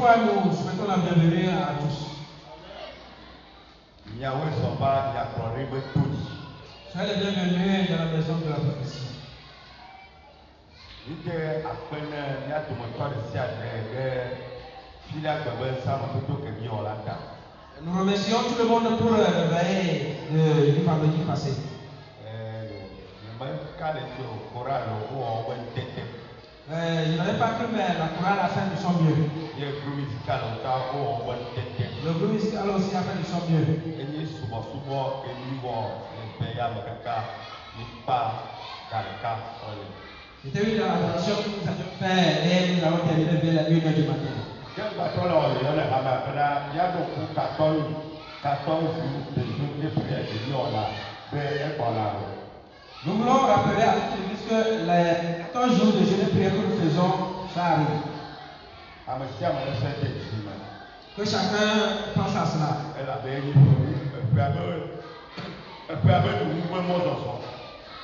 fois, nous souhaitons la bienvenue à tous. Soyez les bienvenus dans la maison de la prophétie. Nous remercions tout le monde pour le veille du vendredi passé. Je n'avais pas cru, mais la chorale a fait du son mieux. Le groupe musical aussi a fait du son mieux. C'était une adoration que nous avions fait et nous avons terminé vers la 1h du matin. Nous voulons rappeler à toute l'église que les 14 jours de jeûne et prière que nous faisons, ça arrive. Que chacun pense à cela.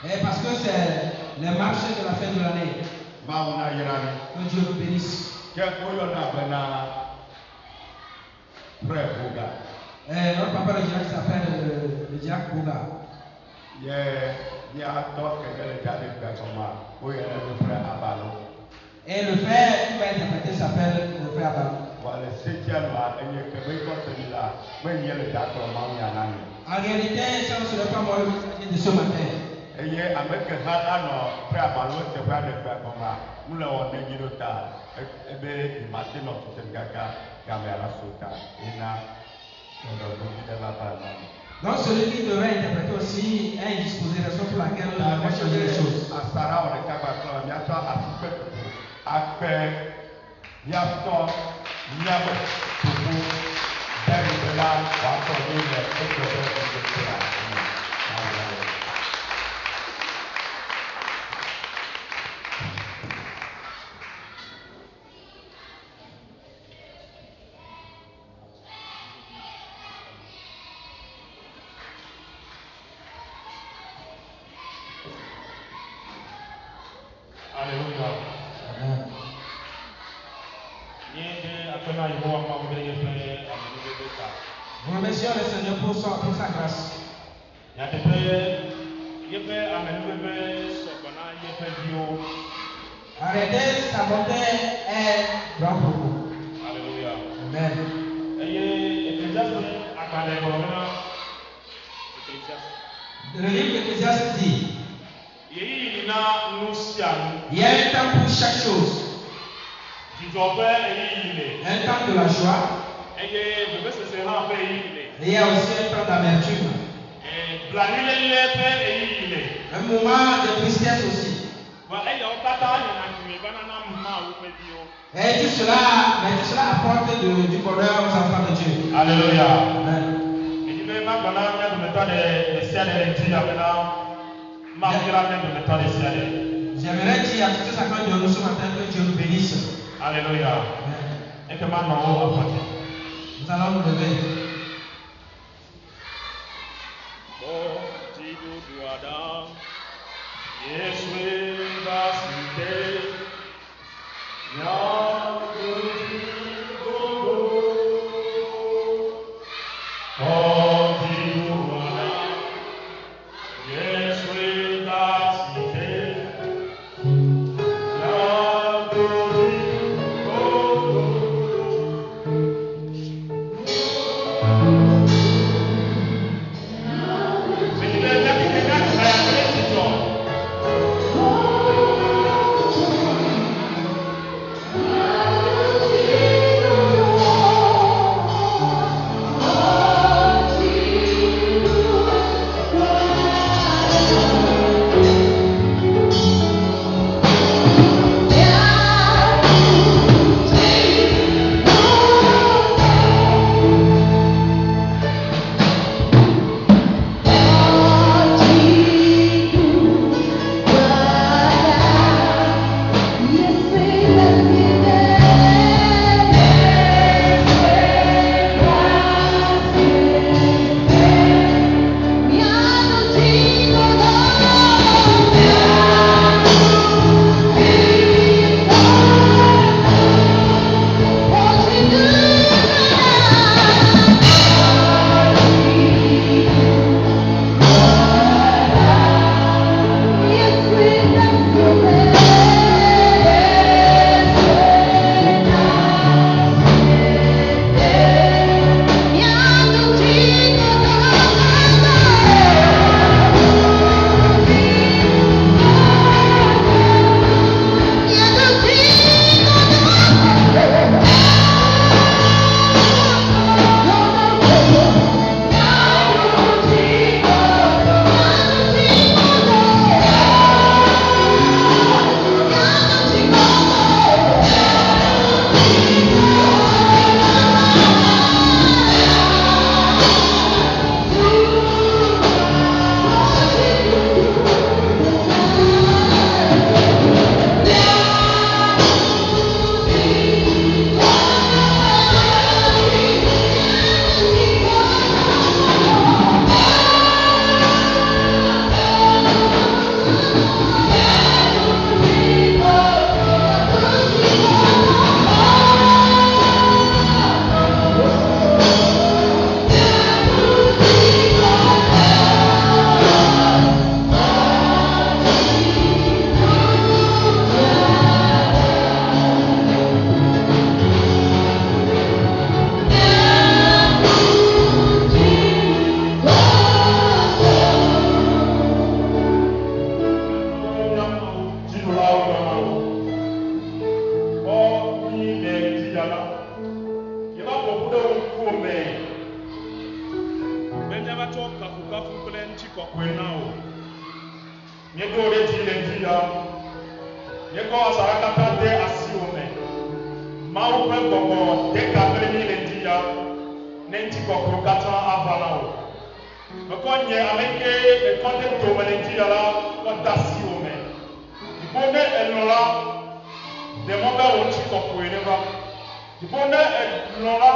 Et parce que c'est les marches de la fin de l'année. Que Dieu nous bénisse. Notre papa le diacre s'appelle le diacre Bouga. Et le frère qui va interpréter s'appelle le frère Abalou. En réalité, ça ne serait pas moi le messager de ce matin. Donc celui qui devrait interpréter aussi est indisposé, raison pour laquelle on va changer les choses. Nous remercions le Seigneur pour sa grâce. Arrêtez, sa bonté est grande pour vous. Alléluia. Amen. Le livre d'Ecclésiaste dit il y a un temps pour chaque chose. Un temps de la joie. Et il y a aussi un temps d'amertume. Un moment de tristesse aussi. Et tout cela apporte du bonheur aux enfants de Dieu. Alléluia. Amen. J'aimerais dire à tous chacun de nous ce matin que Dieu nous bénisse. Alléluia. Amen. Nous allons nous lever. tsɔ kafukafu kple ŋutikɔkɔe na wò. Míedo ɖe dzi le dzi ya. Míekɔ asara katã de asiwò me. Mawu ƒe gbɔgbɔ ɖeka kple mí le dzi ya. Ne ŋutikɔkɔe katã ava na wò. Mekɔ nye ame ke ekɔ de dome le dzi ya la kɔ de asiwò me. Dibo ne elɔ la, ɖe mɔ be wò ŋutikɔkɔe ne va. Dibo ne elɔ la,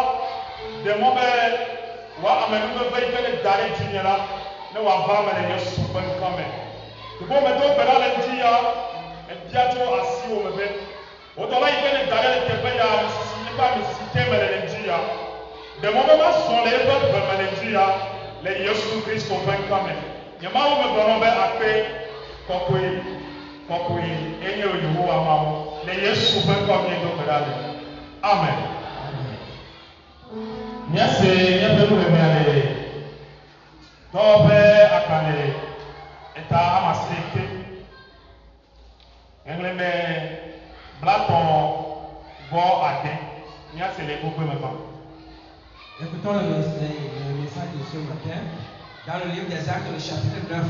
ɖe mɔ be wa ame nuveve yi ke ne da ɖe dzinye la ne wòava ame le Yesu ƒe ŋkɔ me. Dibo medo gbe ɖa le ŋuti ya, ebia tso asiwò me be wò dɔla yi ke ne da ɖe le teƒe ya, amesisi eƒe amesisi te me le ŋuti ya. Ɖe mɔ be masɔ le eƒe ʋe me le ŋuti ya le Yesu Kristo ƒe ŋkɔ me. Nye Mawu me gblɔ be akpe kɔkɔe kɔkɔe enye Yehowa Mawu le Yesu ƒe ŋkɔ miedo gbe ɖa le. Amen. Míase míaƒe nuwɔmea le dɔwɔ ƒe agbalẽ eta amasike eŋleme blatɔ̃ gbɔ ade míase le gbogbo me va. Écoutons le message de ce matin dans le livre des Actes, le chapitre 9,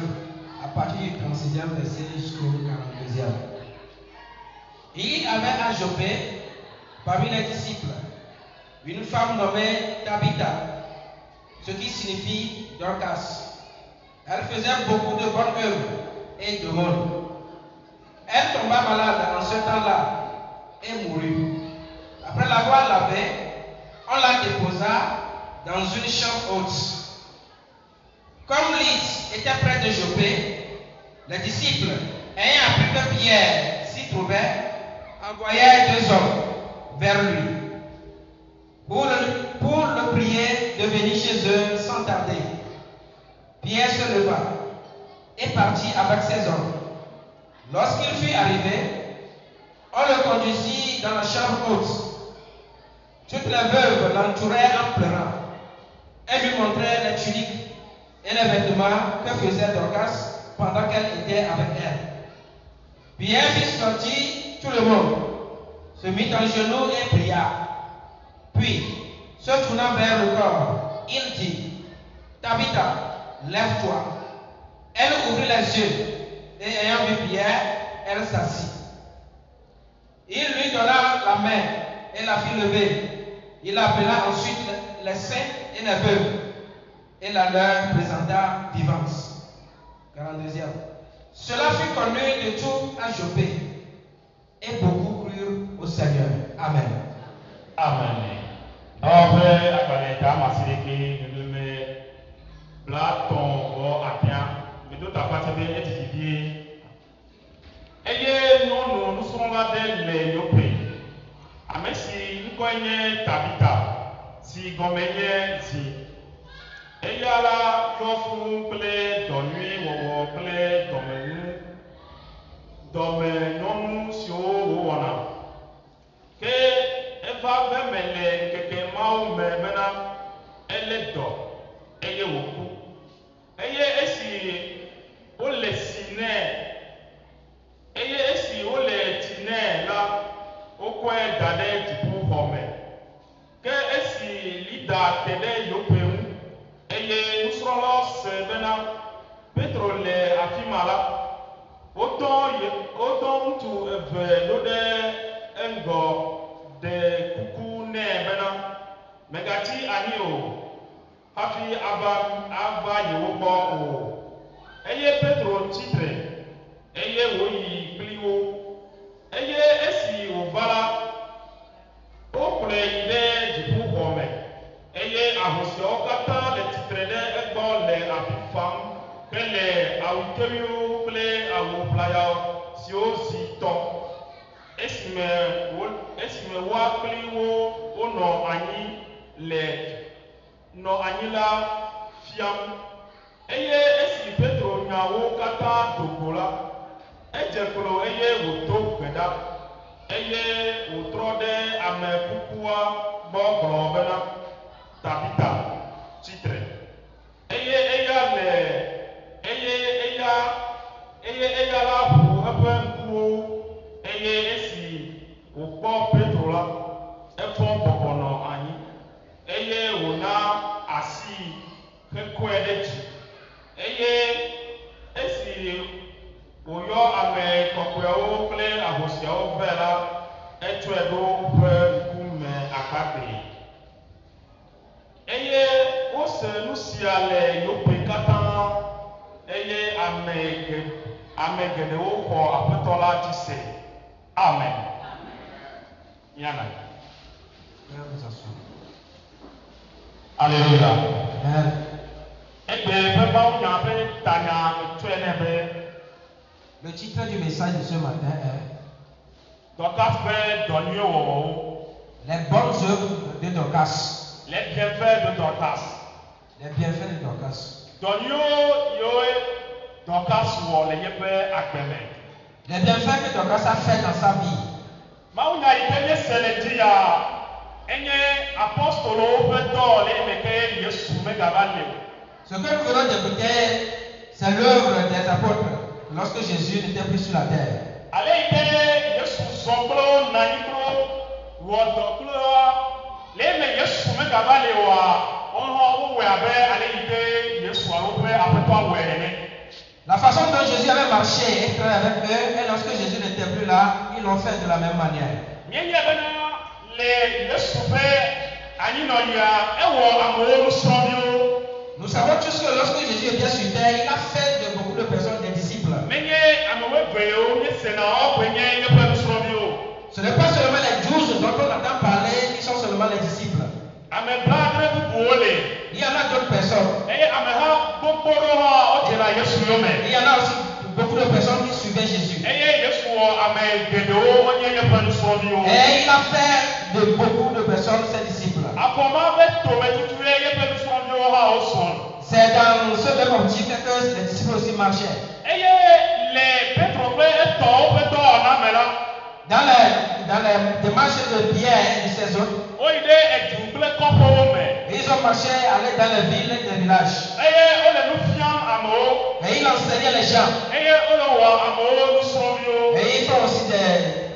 à partir du 36e verset jusqu'au 42e. Il y avait à Joppé, parmi les disciples, une femme nommée Tabitha, ce qui signifie Dorcas. Elle faisait beaucoup de bonnes œuvres et de monde. Elle tomba malade en ce temps-là et mourut. Après l'avoir lavée, on la déposa dans une chambre haute. Comme Lys était près de Joppé, les disciples, ayant appris que Pierre s'y trouvait, envoyèrent 2 hommes vers lui pour le prier de venir chez eux sans tarder. Pierre se leva et partit avec ses hommes. Lorsqu'il fut arrivé, on le conduisit dans la chambre haute. Toutes les veuves l'entouraient en pleurant. Elles lui montraient les tuniques et les vêtements que faisait Dorcas pendant qu'elle était avec elle. Pierre fit sortir tout le monde, se mit en genoux et pria. Puis, se tournant vers le corps, il dit, Tabitha, lève-toi. Elle ouvrit les yeux et ayant vu Pierre, elle s'assit. Il lui donna la main et la fit lever. Il appela ensuite les saints et les veuves et la leur présenta vivante. 42e. Cela fut connu de tout à Joppé et beaucoup crurent au Seigneur. Amen. Amen. Après, agbalẽ ta masireke me bla ton bo apia me do ta pati be etifibie. Eye nonu nusrɔ̃la ɖe le Yope. Ame si ŋkɔe nye Tabitha si gɔme nye zi. Eya la yɔ fũu kple dɔnyui wɔwɔ kple dɔmenyɔnu siwo wòwɔna. Ke eva ve me le keke mawo me bena elé dɔ eye wòku. Eye esi wole si nɛ eye esi wole tsi nɛ la, wokɔe da ɖe dziƒoxɔ me. Ke esi lida te ɖe Yope ŋu eye nusrɔ̃lawo se bena Petro le afi ma la, wodɔ ŋutsu eve ɖo ɖe eŋgɔ ɖe kuku nɛ bena megatsi anyi o hafi ava yewo gbɔ o. Eye Petro tsitre eye wòyi kpli wo. Eye esi wòva la, wokplɔe yi ɖe dziƒoxɔ me eye ahosiawo katã le tsitre ɖe egbɔ le avi fam ke le awutewuiwo kple awu ʋlaya siwo zi tɔ. Esime woa kpli wo wonɔ anyi la fiam. Eye esi Petro nya wo katã do go la, edze klo eye wòdo gbe ɖa eye wòtrɔ ɖe ame kukua gbɔ gblɔ bena Tabitha tsitre. Eye eya la ʋu eƒe ŋkuwo eye esi wòkpɔ Petro la, efɔ bɔbɔnɔ anyi eye wòna asi Amen. Yana. Alléluia. Le titre du message de ce matin est les bonnes œuvres de Dorcas. Les bienfaits de Dorcas. Les bienfaits de Dorcas. Les bienfaits que Dorcas a fait dans sa vie. Ce que nous venons d'écouter, c'est l'œuvre des apôtres lorsque Jésus n'était plus sur la terre. La façon dont Jésus avait marché et travaillé avec eux, et lorsque Jésus n'était plus là, ils l'ont fait de la même manière. Nous savons tous que lorsque Jésus était sur terre, il a fait de beaucoup de personnes des disciples. Ce n'est pas seulement les 12 dont on entend parler qui sont seulement les disciples. Il y en a d'autres personnes. Il y en a aussi beaucoup de personnes qui suivaient Jésus. Et il a fait de beaucoup de personnes ses disciples. C'est dans ce même optique que les disciples aussi marchaient. Dans les démarches de Pierre et de ses autres, ils ont marché, allé dans les villes et les villages. Et ils enseignaient les gens. Et ils font aussi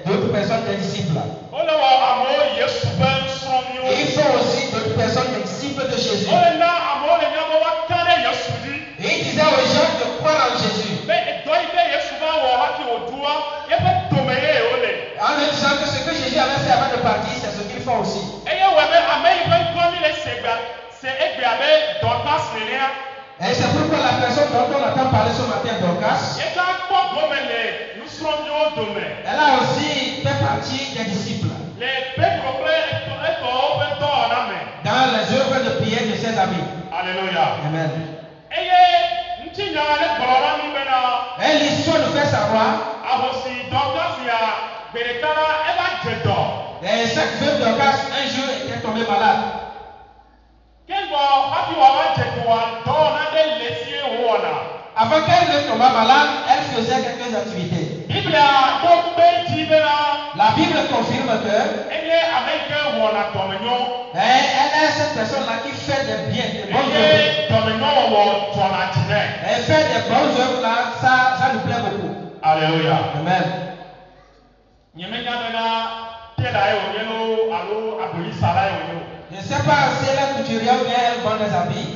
d'autres personnes des disciples. Et ils font aussi d'autres personnes des disciples de Jésus. Et ils disaient aux gens de croire en Jésus. En leur disant que ce que Jésus avait fait avant de partir, c'est ce qu'ils font aussi. Et c'est pourquoi la personne dont on entend parler ce matin, Dorcas, elle a aussi fait partie des disciples. Dans les œuvres de prière de ses amis. Alléluia. Amen. Et l'histoire nous fait savoir. Et chaque veuve Dorcas un jour était tombée malade. Avant qu'elle ne tombe malade, elle faisait quelques activités. La Bible confirme que elle est cette personne-là qui fait des biens, des bonnes œuvres. Elle fait des bonnes œuvres là, ça nous plaît beaucoup. Alléluia. Amen. Je ne sais pas si elle est couturière ou bien elle vend des habits.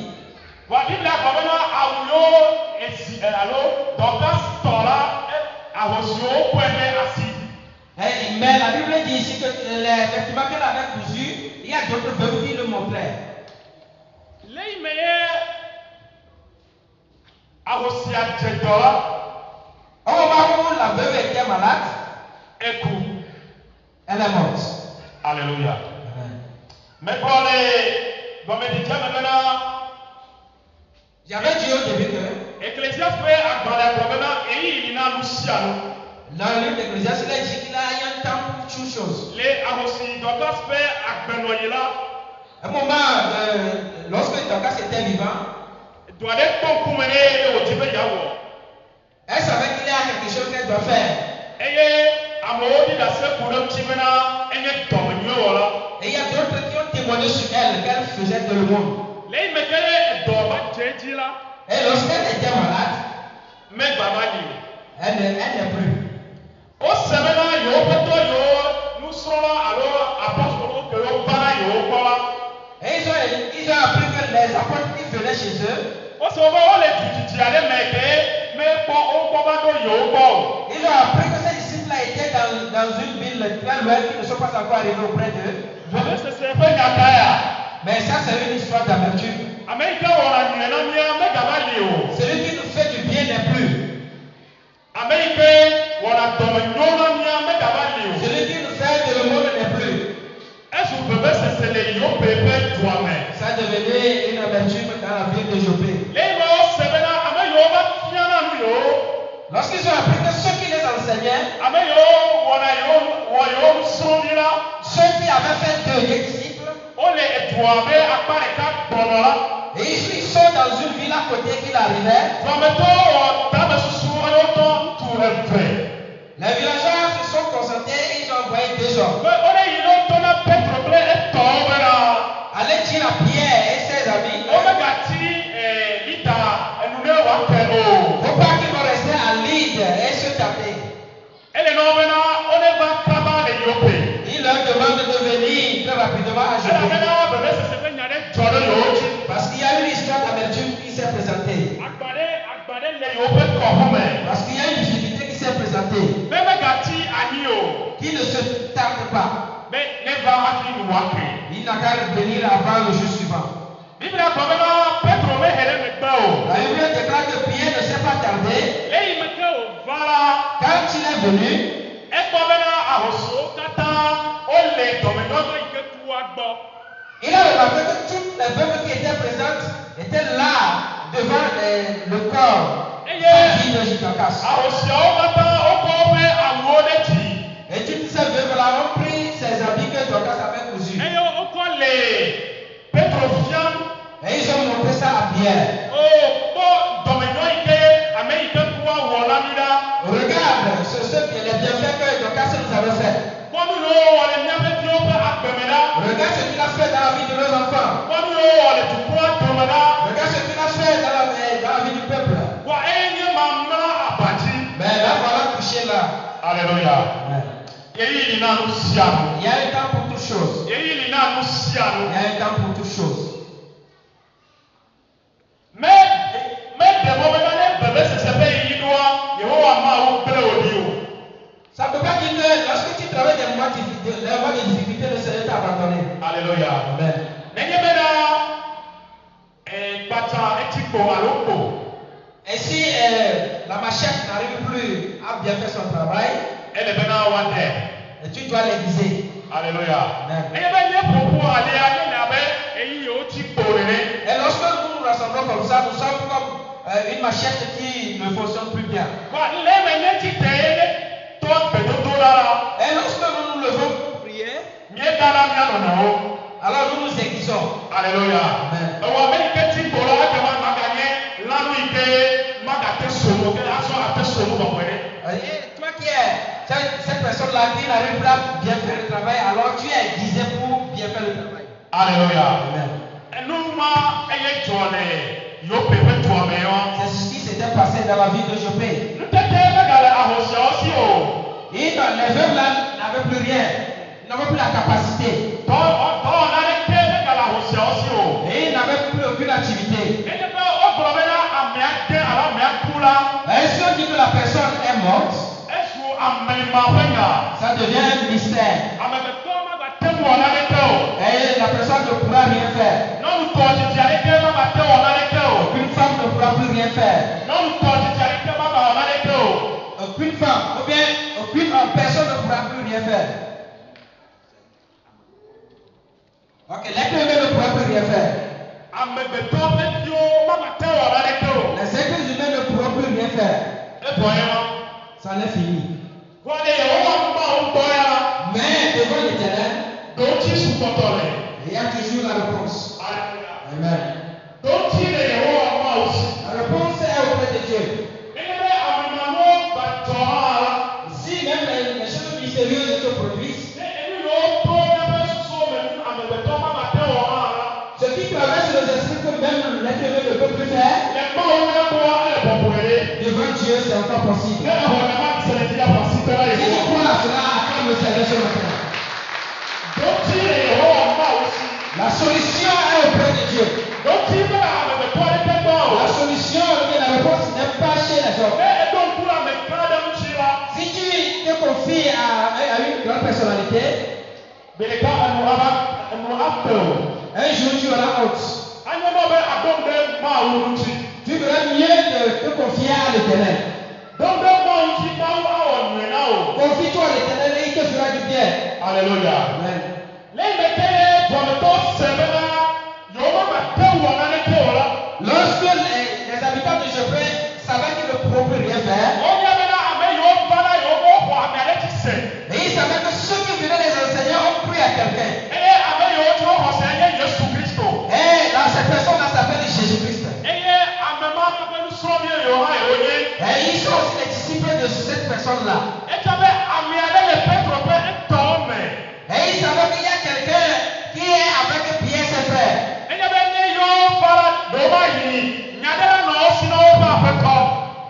Mais la Bible dit ici que les vêtements qu'elle avait cousus, il y a d'autres veuves qui le montraient. Au moment où la veuve était malade, elle est morte. Alléluia. Mais pour j'avais dit au début que dans le livre d'Ecclésiaste, il a dit qu'il y a un temps pour toutes choses. Un moment, lorsque Dorcas était vivant, elle savait qu'il y a quelque chose qu'elle doit faire. Et il y a d'autres qui ont témoigné sur elle qu'elle faisait de le monde. Et lorsqu'elle était malade, elle n'est plus. Et ils ont appris que les apôtres qui venaient revenaient chez eux, ils ont appris que ces disciples-là étaient dans une ville très loin qui ne sont pas encore arrivés auprès d'eux. Mais ça, c'est une histoire d'amertume. Celui qui nous fait du bien n'est plus. Celui qui nous fait de le monde n'est plus. Ça devenait une amertume dans la ville de Jopé. Lorsqu'ils ont appris que ceux qui les enseignaient, ceux qui avaient fait d'eux des disciples, et ils sont dans une ville à côté qu'ils arrivaient, les villageois se sont concentrés et ils ont envoyé 2 hommes. Allez dire à Pierre et ses amis, faut pas qu'ils vont rester à Lydde et se taper. Il leur demande de venir très rapidement à Jopé. Parce qu'il y a une histoire d'amertume qui s'est présentée. Parce qu'il y a une difficulté qui s'est présentée. Qui ne se tarde pas. Il n'a qu'à venir avant le jour suivant. La Bible déclare que Pierre ne s'est pas tardé. Quand il est venu, il a remarqué que toutes les veuves qui étaient présentes étaient là devant le corps de Dorcas. Et toutes ces veuves-là ont pris ces habits que Dorcas avait cousus. Et ils ont montré ça à Pierre. Regarde les bienfaits que Dorcas nous avait fait. Regarde ce qu'il a fait dans la vie de nos enfants. Regarde ce qu'il a fait dans la vie du peuple. Mais là, voilà couché là. Alléluia. Il y a un temps pour toutes choses. Il y a un temps pour toutes choses. Ça ne peut pas dire que lorsque tu travailles des mois de difficulté, le Seigneur t'a abandonné. Alléluia. Amen. Et si la machette n'arrive plus à bien faire son travail, et tu dois l'aiguiser. Alléluia. Amen. Et lorsque nous nous rassemblons comme ça, nous sommes comme une machette qui ne fonctionne plus bien. Et lorsque nous nous levons pour prier, alors nous nous aiguisons. Alléluia. Amen. Et toi qui es cette personne-là qui n'arrive pas à bien faire le travail, alors tu es aiguisé pour bien faire le travail. Alléluia. Amen. C'est ce qui s'était passé dans la vie de Jopé. Et les veuves là n'avaient plus rien, n'avaient plus la capacité. Et ils n'avaient plus aucune activité. Et si on dit que la personne est morte, ça devient un mystère. Et la personne ne pourra rien faire. Aucune femme ne pourra plus rien faire. Aucune femme, ou bien aucune personne ne pourra plus rien faire. Ok, l'être humain ne pourra plus rien faire. Les êtres humains ne pourront plus rien faire. Ça en est fini. Mais devant l'Éternel, il y a toujours la réponse. Amen. La réponse est auprès de Dieu. Si même les choses mystérieuses se produisent, ce qui traverse les esprits que même l'être humain ne peut plus faire, devant Dieu c'est encore possible. Si tu crois à cela, acclame le Seigneur ce matin. La solution est auprès de Dieu. Un jour, tu auras honte. Tu feras mieux de te confier à l'Éternel. Confie-toi à l'Éternel et il te fera du bien. Alléluia. Amen. Lorsque les habitants de Joppé savaient qu'ils ne pourront plus rien faire, et ils savaient que ceux qui venaient les enseignants ont cru à quelqu'un. Et là, cette personne-là s'appelle Jésus-Christ. Et ils sont aussi les disciples de cette personne-là. Et ils savaient qu'il y a quelqu'un qui est avec Pierre, ses frères.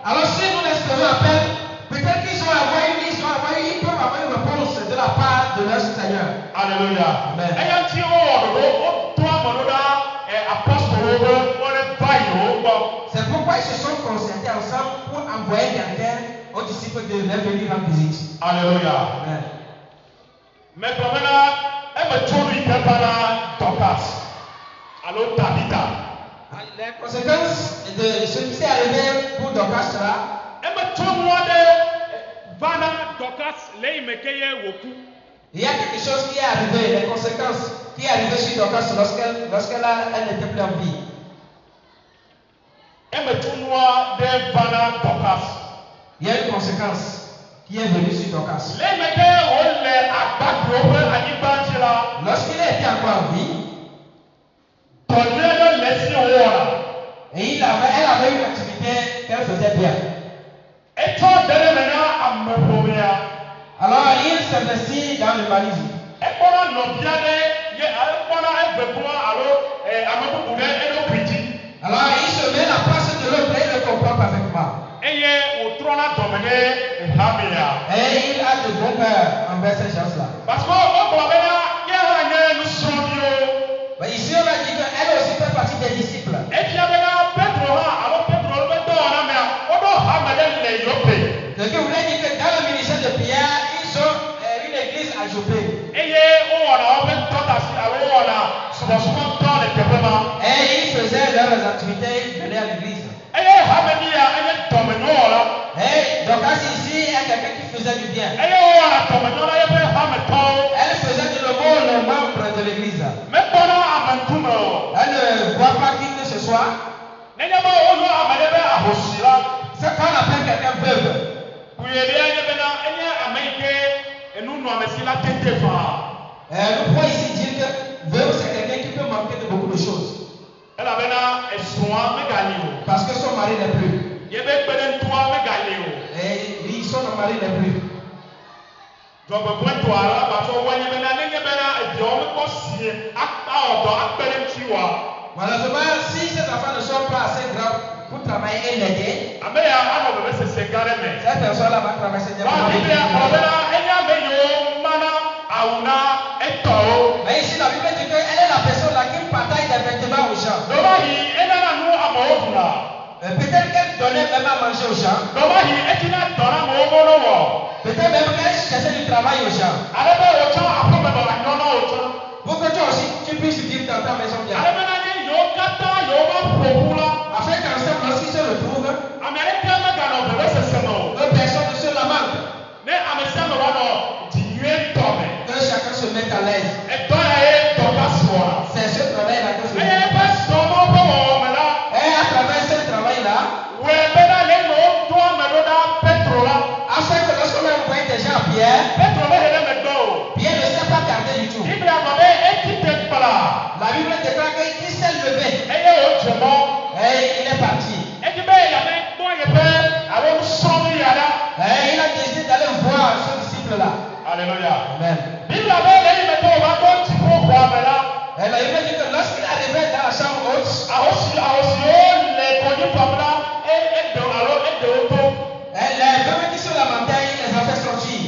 Alors si nous les faisons appel, peut-être qu'ils peuvent avoir une réponse de la part de leur Seigneur. Alléluia. Amen. C'est pourquoi ils se sont concertés ensemble pour envoyer quelqu'un aux disciples de leur venir rendre visite. Alléluia. Amen. Mais maintenant, elle me tourne une campagne Dorcas. Alors Tabitha. Les conséquences de ce qui s'est arrivé pour Dorcas là. Elle me tourne moi de Vana Dorcas les mekeye woku. Il y a quelque chose qui est arrivé, les conséquences qui est arrivé sur Dorcas lorsqu'elle n'était plus en vie. Elle me tourne moi de Vana Dorcas. Il y a une conséquence qui est venue sur Dorcas. Les mekeye les abattre là. Lorsqu'il était encore en vie. Et elle avait une activité qu'elle faisait bien. Alors il s'investit dans le malisme. Alors il se met à la place de l'autre et il le comprend parfaitement. Et il a de bon cœur envers ces gens-là. Parce que ici on a dit qu'elle aussi fait partie des disciples. Ce qui voulait dire que dans le ministère de Pierre, ils ont une église à Joppé. Et ils faisaient leurs activités, ils venaient à l'église. Et donc ici, il y a quelqu'un qui faisait du bien. Elle faisait de l'aumône aux membres de l'église. Elle ne voit pas qui que ce soit. C'est quand on appelle quelqu'un veuve. Nous pouvons ici dire que veuve c'est quelqu'un qui peut manquer de beaucoup de choses. Parce que son mari n'est plus. Et son mari n'est plus. Malheureusement, si ces enfants ne sont pas assez grands pour travailler et l'aider, cette personne-là va travailler. Mais ici, la Bible dit qu'elle est la personne là qui partage des vêtements aux gens. Peut-être qu'elle donnait même à manger aux gens. Peut-être même qu'elle cherchait du travail aux gens. Pour que toi aussi tu puisses vivre dans ta maison bien. Afin qu'ensemble, lorsqu'ils se retrouvent, personne ne se lamente. Que chacun se mette à l'aise. C'est ce travail-là que je fais. Et à travers ce travail-là, afin que lorsqu'on a envoyé des gens à Pierre, Pierre ne s'est pas gardé du tout. La Bible déclare qu'il s'est levé. Et il est parti. Et il a décidé d'aller voir ce disciple-là. Alléluia. Amen. Et la Bible dit que lorsqu'il arrivait dans la chambre haute, les veuves qui se lamentaient, il les a fait sortir.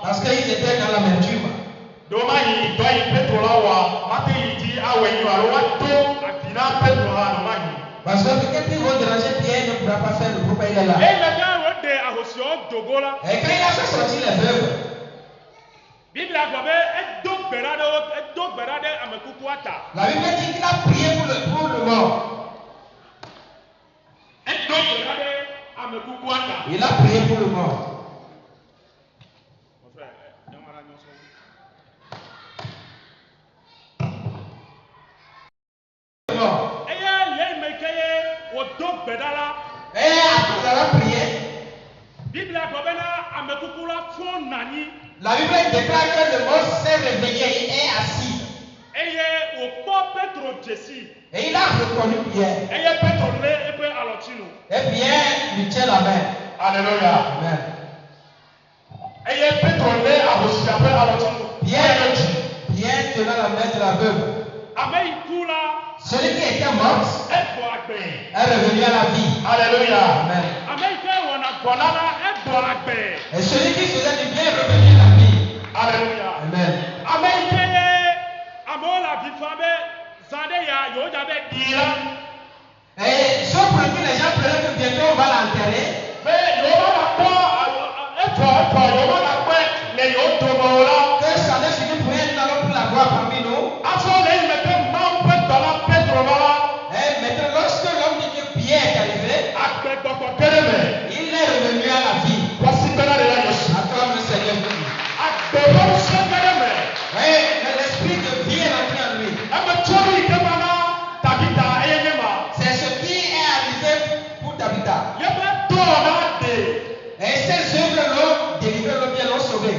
Parce qu'ils étaient dans l'amertume. Parce que peut-être qu'ils vont déranger Pierre, ne pourra pas faire le pourquoi il est là. Et quand il a fait sortir les veuves, La Bible dit qu'il a prié pour le mort. Il a prié pour le mort. Et après avoir prié, la Bible déclare que le mort s'est réveillé et est assis. Et il a reconnu Pierre. Et Pierre lui tient la main. Alléluia. Amen. Pierre tenant la main de la veuve. Celui qui était mort est revenu à la vie. Alléluia. Amen. Amen. Et celui qui faisait du bien est revenu à la vie. Alléluia. Amen. Et sauf pour que les gens prenaient que bientôt on va l'enterrer. Que ça ne finit pour être là pour la gloire parmi nous. Et maintenant, lorsque l'homme dit que Pierre est arrivé, il est revenu à la vie. Acclame le Seigneur. Oui, l'esprit de vie est entré en lui. C'est ce qui est arrivé pour Tabitha. Et ces œuvres l'ont délivré, l'ont bien, l'ont sauvé.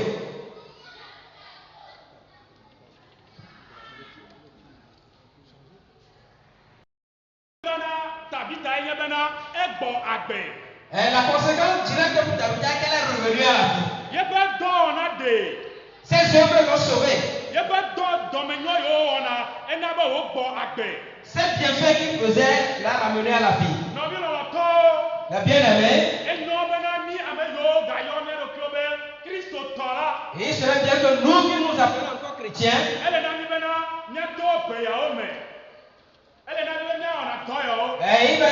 Et la conséquence directe pour Tabitha est qu'elle est revenue à la vie. Ces œuvres l'ont sauvée. Ces bienfaits qu'il faisait l'a ramené à la vie. La bien-aimée. Et il serait bien que nous qui nous appelons encore chrétiens,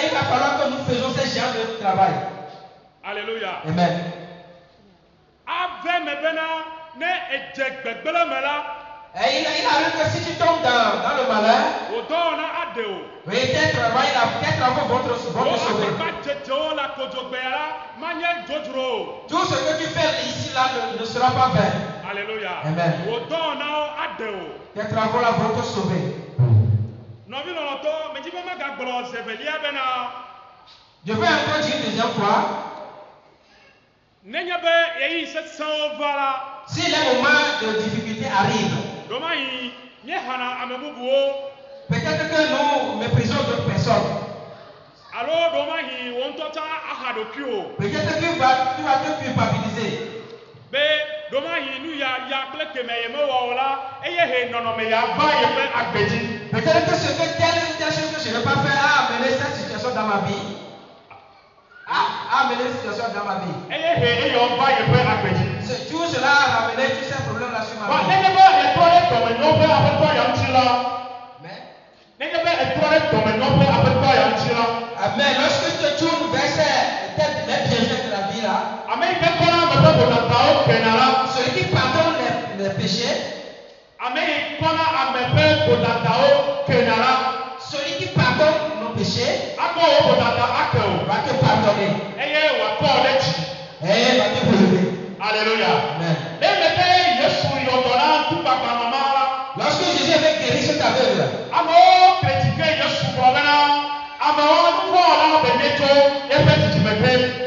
il va falloir que nous faisons ce genre de travail. Alléluia. Amen. Et il arrive que si tu tombes dans le malheur, oui, tes travaux vont te sauver. Tout ce que tu fais ici là ne sera pas vain. Alléluia. Amen. Tes travaux là vont te sauver. Je vais encore dire une deuxième fois. Si les moments de difficulté arrivent, peut-être que nous méprisons d'autres personnes. Peut-être que tu vas te culpabiliser. Peut-être que ce que telle chose que je ne vais pas faire a amené cette situation dans ma vie. A amené cette situation dans ma vie. Tout cela a ramené tous ces problèmes là sur ma vie. Amen. Lorsque tu te tournes vers les bienfaits de la vie là, celui qui pardonne les péchés, celui qui pardonne nos péchés, va te pardonner. Et va te relever. Alléluia. Amen. Lorsque Jésus avait guéri cet aveugle,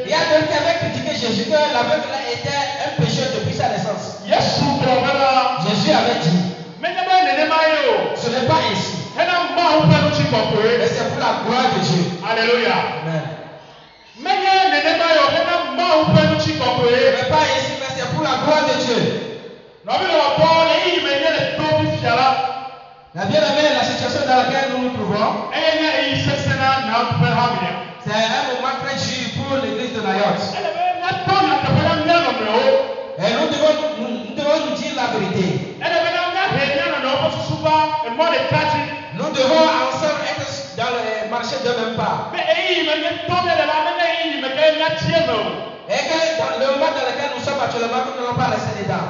il y a d'autres qui avaient critiqué Jésus que l'aveugle était un pécheur depuis sa naissance. Jésus avait dit, ce n'est pas ainsi. Mais c'est pour la gloire de Dieu. Alléluia. Amen. Ce n'est pas ainsi, mais c'est pour la gloire de Dieu. La bien-aimée, la situation dans laquelle nous nous trouvons, c'est un moment très dur pour l'église de Nayoth. Et nous devons nous dire la vérité. Nous devons ensemble être dans le marché de même pas. Et que dans le moment dans lequel nous sommes actuellement, nous n'allons pas rester dedans.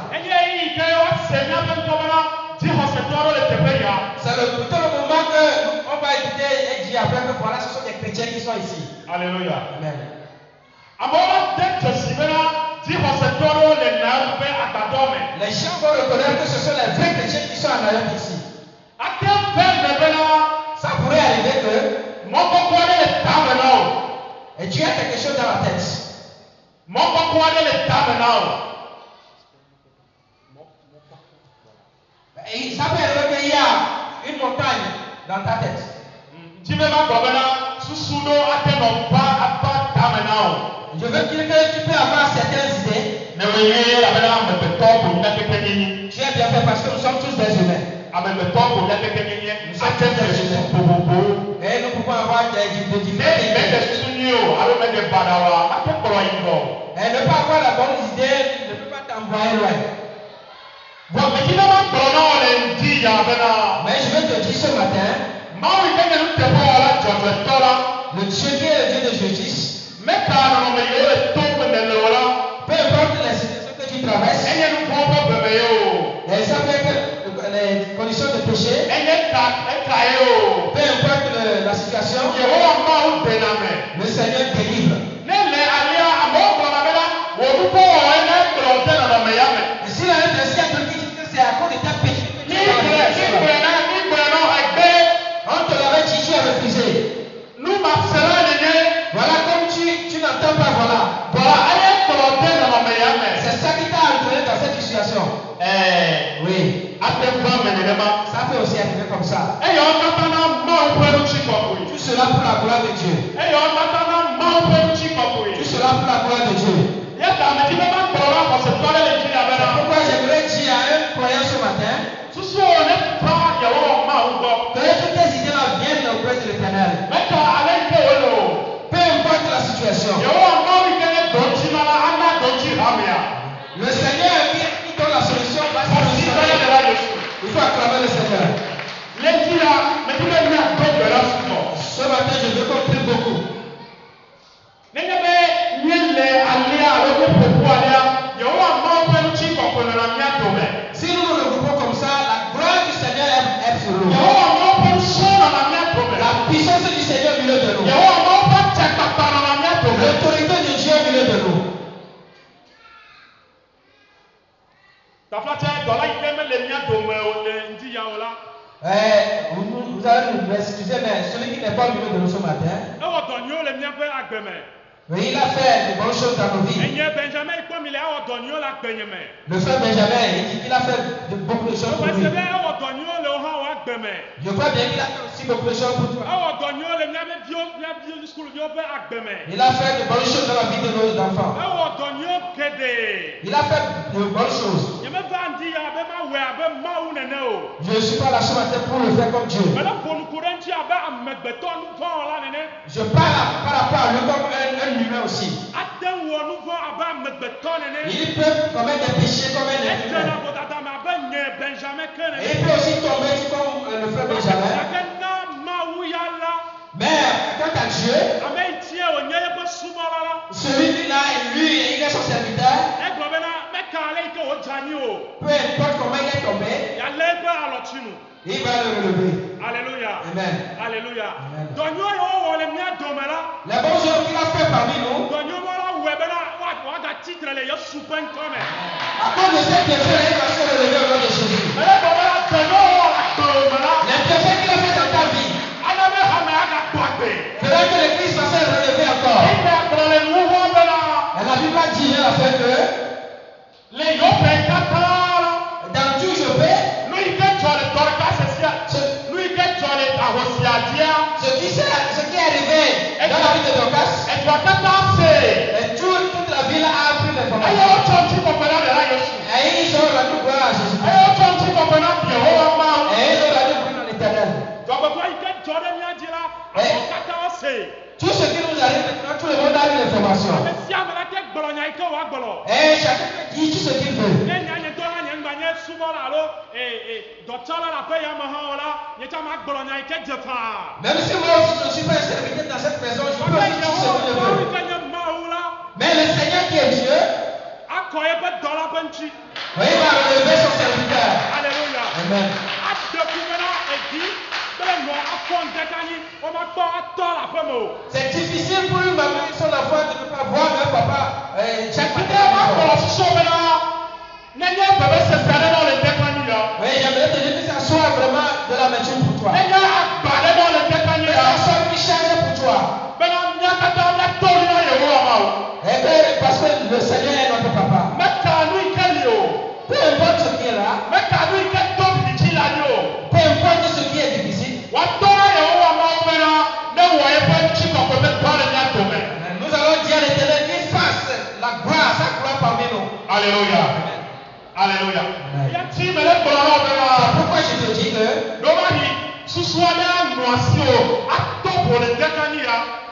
C'est plutôt le moment qu'on va écouter et dire après que voilà, ce sont des chrétiens qui sont ici. Alléluia. Amen. Les gens vont reconnaître que ce sont les vrais chrétiens qui sont en arrière ici. Ça pourrait arriver que et tu as quelque chose dans la tête. Et ça peut arriver qu'il y a une montagne dans ta tête. Je veux dire que tu peux avoir certaines idées. Tu as bien fait parce que nous sommes tous des humains. Et nous pouvons avoir des différentes idées. Et ne pas avoir la bonne idée ne peut pas t'envoyer loin. Mais je veux te dire ce matin, le Dieu qui est le Dieu de justice, peu importe les situations que tu traverses, et ça peut être les conditions de péché, peu importe la situation, le Seigneur délivre. Et si la Bible dit que c'est à cause de ta péché que tu as on te l'avait dit, tu as refusé. Voilà, comme tu n'entends pas, voilà. C'est ça qui t'a entraîné dans cette situation. Oui. Ça peut aussi arriver comme ça. Tout cela pour la gloire de Dieu. Tout cela pour la gloire de Dieu. Pourquoi j'aimerais dire à un croyant ce matin que toutes tes idées-là viennent auprès de l'Éternel. Peu importe la situation. Le Seigneur qui donne la solution. Il faut acclamer le Seigneur. Ce matin, je veux qu'on prie beaucoup. Si nous nous regroupons comme ça, la gloire du Seigneur est sur nous. La puissance du Seigneur au milieu de nous. L'autorité de Dieu au milieu de nous. Vous allez nous excuser, mais celui qui n'est pas au milieu de nous ce matin, oui, il a fait de bonnes choses dans nos vies. Le frère Benjamin, il dit qu'il a fait beaucoup de choses pour lui. Je crois bien qu'il a fait aussi beaucoup de choses pour toi. Il a fait de bonnes choses dans la vie de nos enfants. Il a fait de bonnes choses. Je ne suis pas là ce matin pour le faire comme Dieu. Je parle par rapport à lui comme un humain aussi. Il peut commettre des péchés comme un humain. Et il peut aussi tomber comme le frère Benjamin. Mais quant à Dieu, celui-là, lui, il est son serviteur. Peu importe comment il est tombé, il va le relever. Alléluia. Amen. Alléluia. Amen. Les bons œuvres qu'il a fait parmi nous, à cause de cette bienfait, il va se relever au nom de Jésus. Les bienfaits qu'il a fait dans ta vie, fera que le Christ va se relever encore. Et la Bible a dit à la fin que dans tout Jopé, ce qui est arrivé dans la vie de Dorcas, et toute la ville a appris l'information. Et ils ont rendu gloire à Jésus. Et ils ont rendu gloire à l'Éternel. Tout ce qui nous arrive maintenant, tout le monde a eu l'information. Et chacun dit tout ce qu'il veut. Même si moi aussi je ne suis pas un serviteur dans cette maison, je peux aussi dire ce que je veux. Mais le Seigneur qui est Dieu, Oui, il va relever son serviteur. Alléluia. Amen. C'est difficile pour une maman et son enfant de ne pas voir leur papa chaque matin. Oui, j'aimerais te dire que ça soit vraiment de la nature pour toi. Que ça soit une charge pour toi. Et que, parce que le Seigneur est notre papa. Peu importe ce qui est là. Peu importe ce qui est difficile. Nous allons dire à l'Éternel qu'il fasse la gloire, sa gloire parmi nous. Alléluia. Alléluia. C'est pourquoi je te dis que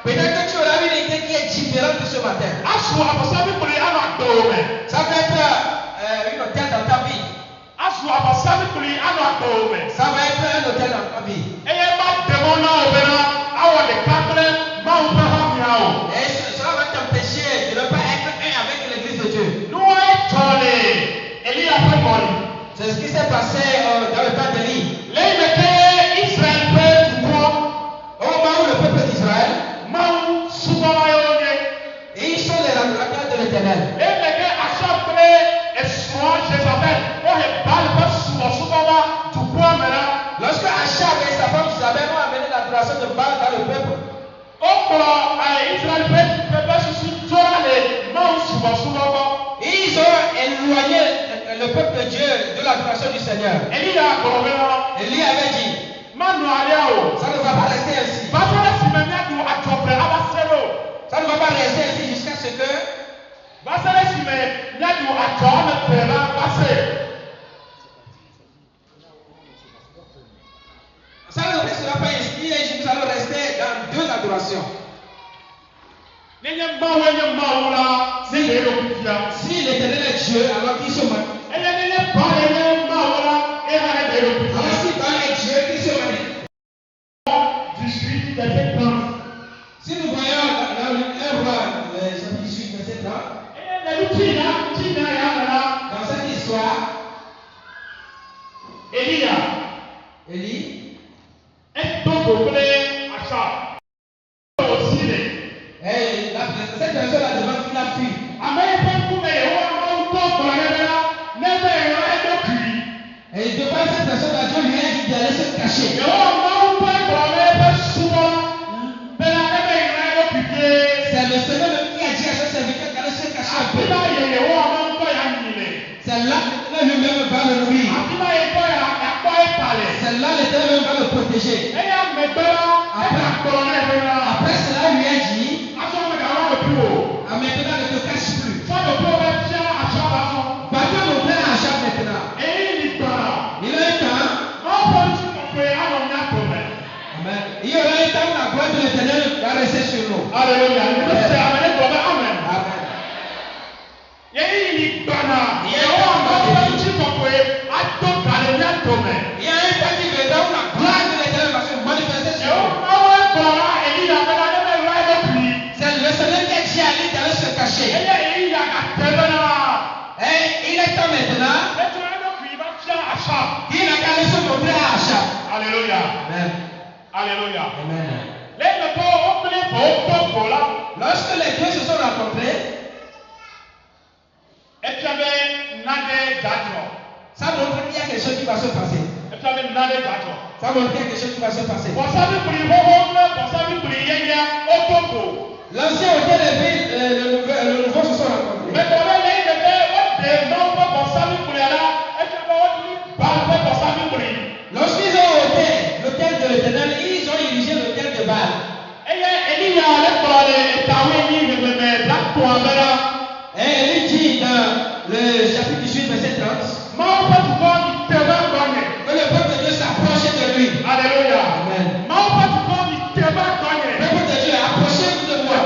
peut-être que tu auras une idée qui est différente de ce matin. Ça peut être une hôtel dans ta vie. Ça va être un hôtel dans ta vie. Et cela va t'empêcher de ne pas être un avec l'église de Dieu. C'est ce qui s'est passé dans le temps d'Élie. Au moment où le peuple d'Israël, et ils sont les adorateurs de l'Éternel. Lorsque Achab et sa femme Isabelle ont amené l'adoration de Baal dans le peuple, ils ont éloigné le peuple de Dieu de l'adoration du Seigneur. Élie avait dit, ça ne va pas rester ainsi. Ça ne va pas rester ainsi jusqu'à ce que ça ne restera pas ainsi et nous allons rester dans deux adorations. Si l'Éternel est Dieu, alors qui se manifeste? Alors si Baal est Dieu, qui se manifeste? Si nous voyons dans le roi, chapitre 18, verset 30, dans cette histoire, Élie cette personne a demandé qu'il a fui. Et devant cette personne, Dieu lui a dit d'aller se cacher. C'est le Seigneur même qui a dit à ce serviteur d'aller se cacher un peu. C'est là que l'Éternel lui-même va le nourrir. C'est là que l'Éternel va le protéger. Après cela, il lui a dit, maintenant ne te cache plus. Va-t-il montrer à Achab maintenant? Il a un temps. Amen. Il y aura un temps où la gloire de l'Éternel va rester sur nous. Alléluia. Amen. Il y a un temps qui viendra où la gloire de l'Éternel va se manifester sur nous. C'est le Seigneur qui a dit à lui d'aller se cacher. Et il est temps maintenant. Il a qu'à aller se montrer à Achab. Alléluia. Amen. Alléluia. Amen. Lorsque les deux se sont rencontrés, ça montre qu'il y a quelque chose qui va se passer. Ça montre qu'il y a quelque chose qui va se passer. L'ancien hôtel et le nouveau se sont rencontrés. Lorsqu'ils ont ôté l'autel de l'Éternel, ils ont érigé l'autel de Baal. Et il dit dans le chapitre 18, verset 30, que le peuple de Dieu s'approchait de lui. Alléluia. Amen. Le peuple de Dieu, approchez-vous de moi.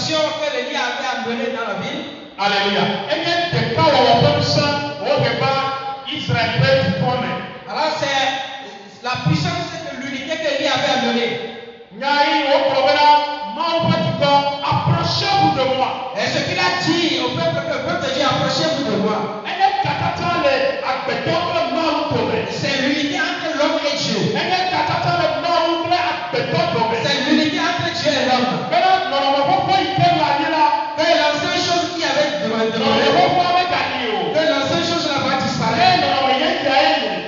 mission que Élie avait à mener dans la ville. Alléluia. Et bien, des cas où on peut ça, on ne pas Israël peut tout prendre. Alors c'est la puissance de l'unité que Élie avait à mener. Approchez-vous de moi. Et ce qu'il a dit au peuple, le peuple dit approchez-vous de moi. C'est l'unité entre l'homme et Dieu. C'est l'unité entre Dieu et l'homme. Que l'ancienne chose qui avait demandé, que l'ancienne chose là va disparaître.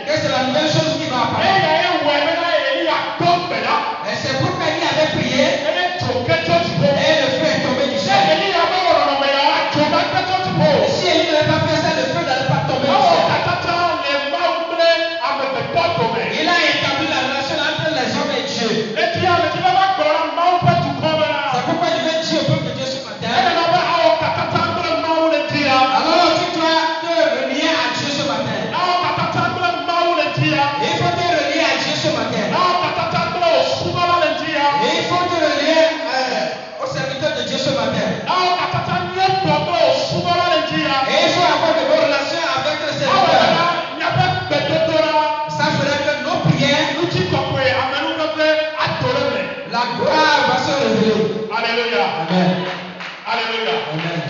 Que c'est la nouvelle chose qui va apparaître. Et c'est pourquoi il avait prié. Et le feu est tombé du ciel. Si Élie n'avait pas fait ça, le feu n'allait pas tomber du ciel. Il a établi la relation entre les hommes et Dieu. C'est pourquoi je vais dire au peuple de Dieu ce matin. Alors tu dois te relier à Dieu ce matin. Il faut te relier à Dieu ce matin. Et il faut te relier au serviteur de Dieu ce matin. Et il faut avoir de bonnes relations avec le serviteur. Ça ferait que nos prières, la gloire va se révéler. Alléluia. Amen. Alléluia. Amen.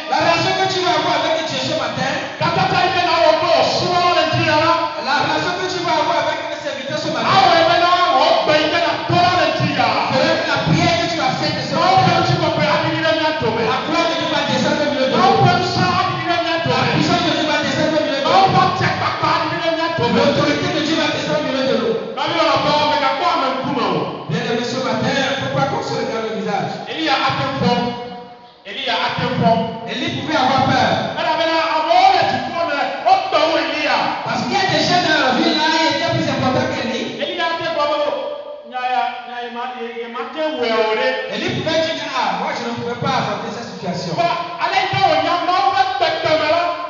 La relation que tu vas avoir avec Dieu ce matin, la relation que tu vas avoir avec le serviteur ce matin, la prière que tu vas faire ce matin, la gloire de Dieu va descendre au milieu de nous. La puissance de Dieu va descendre au milieu de nous. L'autorité de Dieu va descendre au milieu de nous. Bien aimé ce matin, pourquoi qu'on se regarde le visage? Élie pouvait avoir peur. Parce qu'il y a des gens dans la ville là, il était plus important qu'Élie. Élie pouvait dire, ah, moi je ne pouvais pas affronter cette situation.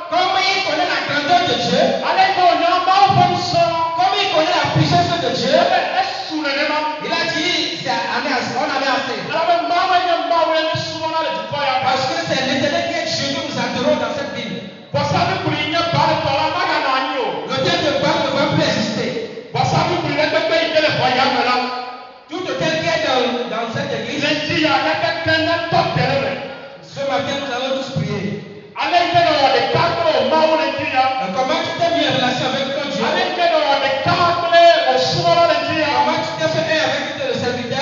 Comme il connaît la grandeur de Dieu, comme il connaît la puissance de Dieu, il a dit, on avait assez. Parce que c'est l'éternel qui est Dieu que nous adorons dans cette ville. L'autel de Baal ne va plus exister. Tout autel qui est dans cette église, ce matin nous allons tous prier. Comment tu t'es mis en relation avec ton Dieu? Comment tu t'es fait un avec le serviteur?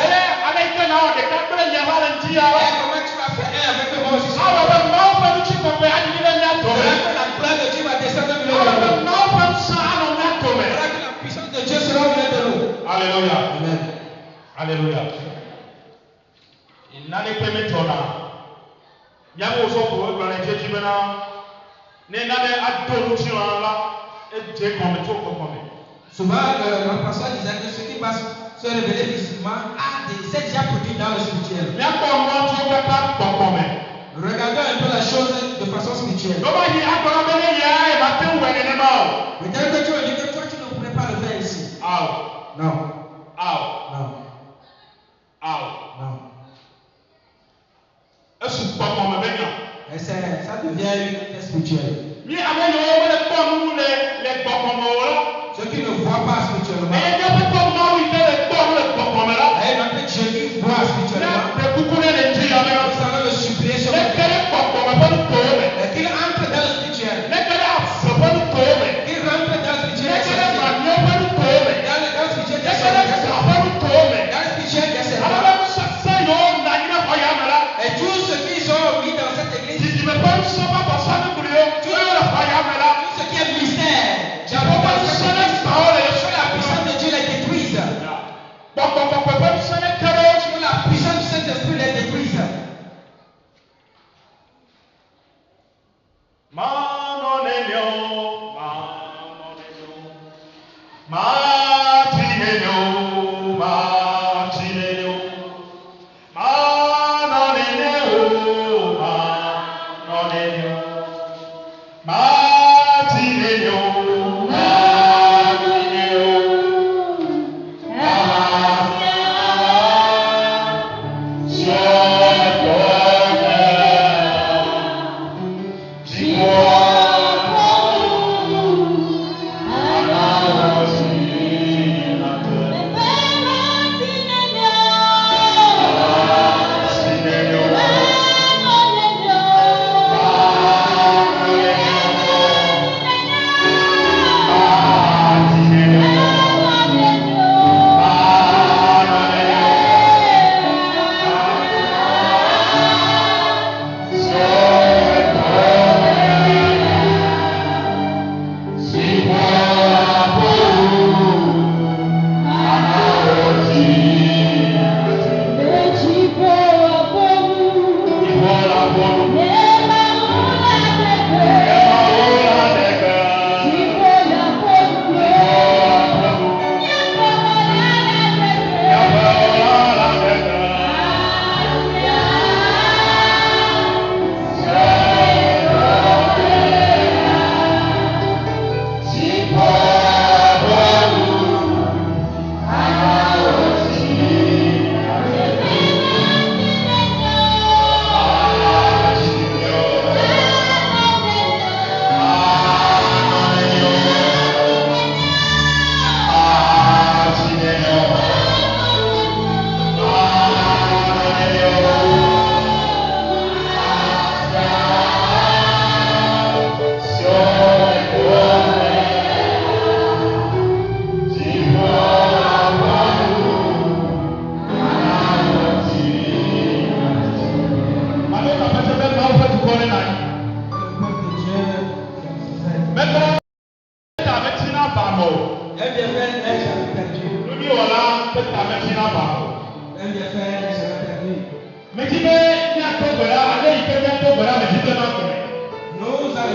Comment tu vas faire un avec moi aussi? La gloire de Dieu va descendre au milieu de nous. Que la puissance de Dieu sera au milieu de nous. Alléluia. Amen. Alléluia. Il n'a pas permis de souvent, le pasteur disait que ce qui va se révéler physiquement c'est déjà produit dans le spirituel. Regardons un peu la chose de façon spirituelle. Peut-être que tu as dit que toi tu ne pourrais pas le faire ici. Non. Non. Et ça devient une tête spirituelle. Ceux qui ne voient pas spirituellement, et notre Dieu qui voit spirituellement, nous allons le supplier sur le cœur. Et qu'il entre dans le spirituel. Qu'il rentre dans le spirituel. Dans le spirituel des et tous ceux qui sont mis dans cette église, tous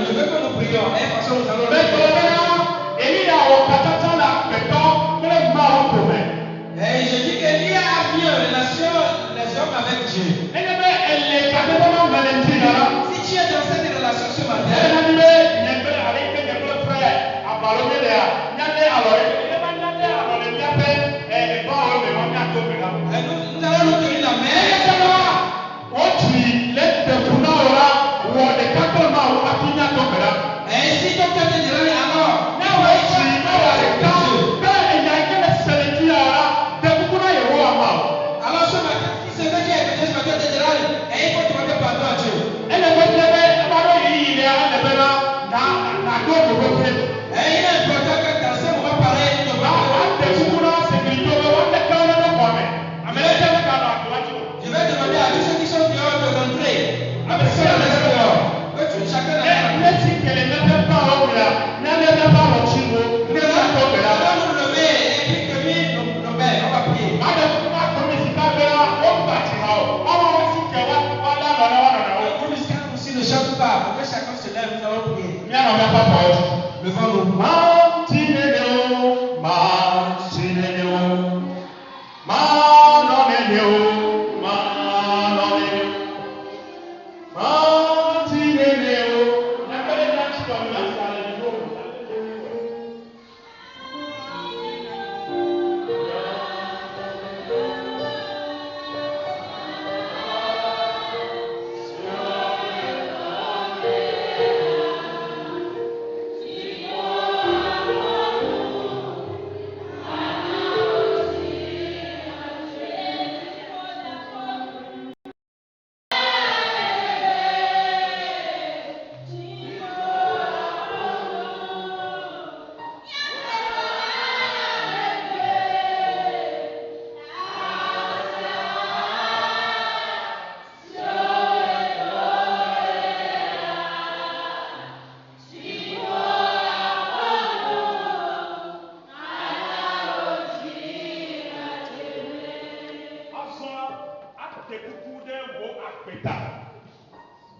je veux que nous prions. Et façon nous allons mais et je dis qu'Élie a mis en relation les hommes avec Dieu. Si tu es dans cette relation ce matin, nous allons nous tenir la main. Et si ton cœur te dira alors, alors ce matin, si c'est vrai qu'il y a quelque chose que tu diras, et il faut demander pardon à Dieu. Et il est important que dans ce moment pareil, tu dois je vais demander à tous ceux qui sont dehors de rentrer. Chacun nous lever et puis que lui nous met. On va prier. Si ne chante pas, que chacun se lève, nous allons prier. Levons-nous.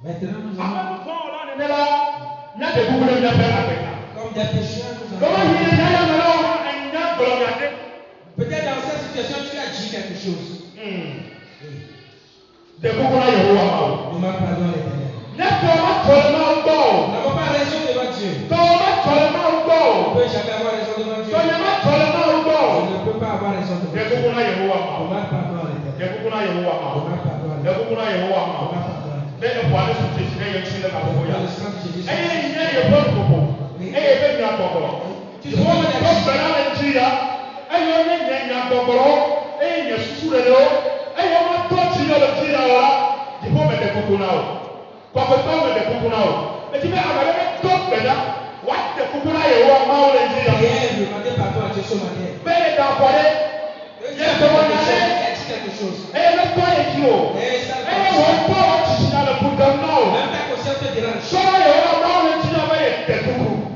Maintenant, nous allons. Comme des pécheurs, nous allons. Peut-être dans cette situation, tu as dit quelque chose. Demande pardon à l'Éternel. Nous n'avons pas raison devant Dieu. On ne peut jamais avoir raison devant Dieu. On ne peut pas avoir raison devant Dieu. Demande pardon à l'Éternel.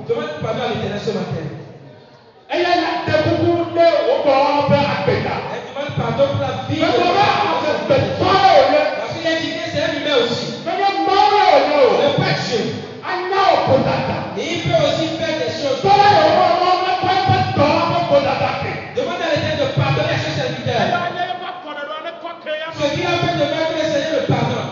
Demande pardon à l'Éternel. Pardon pour la vie. Parce qu'il a dit que c'est un humain aussi. Ne pas Dieu. Et il peut aussi faire des choses. Demande à l'Éternel de pardonner à ce serviteur. Ce qu'il a fait de mettre le Seigneur le pardon.